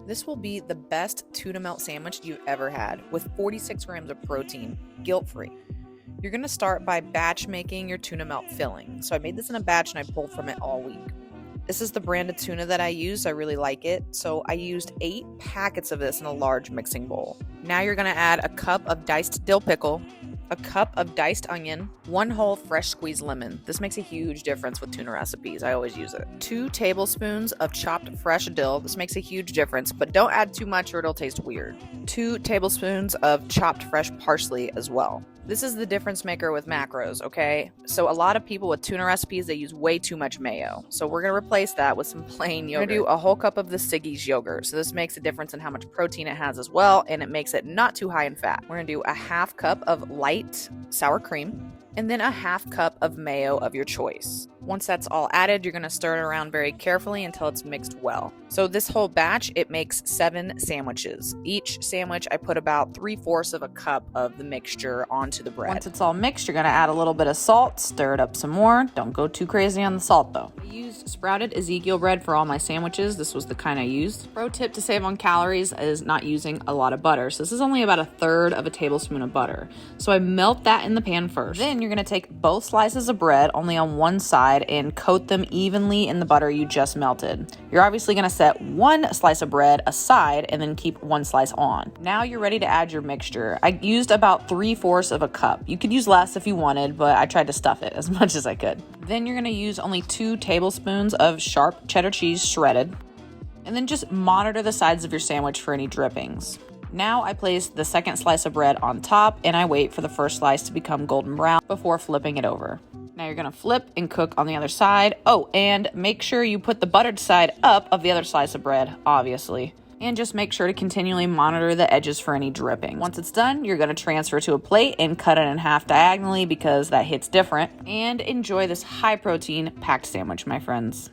This will be the best tuna melt sandwich you've ever had with 46 grams of protein, guilt-free. You're going to start by batch making your tuna melt filling. So I made this in a batch and I pulled from it all week. This is the brand of tuna that I use. I really like it. So I used 8 packets of this in a large mixing bowl. Now you're going to add a cup of diced dill pickle, a cup of diced onion, 1 whole fresh squeezed lemon. This makes a huge difference with tuna recipes. I always use it. 2 tablespoons of chopped fresh dill. This makes a huge difference, but don't add too much or it'll taste weird. 2 tablespoons of chopped fresh parsley as well. This is the difference maker with macros, okay? So a lot of people with tuna recipes, they use way too much mayo. So we're going to replace that with some plain yogurt. We're going to do a whole cup of the Siggis yogurt. So this makes a difference in how much protein it has as well, and it makes it not too high in fat. We're going to do a half cup of light sour cream, and then a half cup of mayo of your choice. Once that's all added, you're going to stir it around very carefully until it's mixed well. So this whole batch, it makes 7 sandwiches. Each sandwich, I put about 3/4 of a cup of the mixture onto the bread. Once it's all mixed, you're going to add a little bit of salt, stir it up some more. Don't go too crazy on the salt though. I used sprouted Ezekiel bread for all my sandwiches. This was the kind I used. Pro tip to save on calories is not using a lot of butter. So this is only about 1/3 of a tablespoon of butter. So I melt that in the pan first. Then you're going to take both slices of bread only on one side and coat them evenly in the butter you just melted. You're obviously going to set 1 slice of bread aside and then keep 1 slice on. Now you're ready to add your mixture. I used about 3/4 of a cup. You could use less if you wanted, but I tried to stuff it as much as I could. Then you're going to use only 2 tablespoons of sharp cheddar cheese shredded, and then just monitor the sides of your sandwich for any drippings. Now I place the second slice of bread on top and I wait for the first slice to become golden brown before flipping it over. Now you're going to flip and cook on the other side. Oh, and make sure you put the buttered side up of the other slice of bread, obviously. And just make sure to continually monitor the edges for any dripping. Once it's done, you're going to transfer to a plate and cut it in half diagonally because that hits different. And enjoy this high protein packed sandwich, my friends.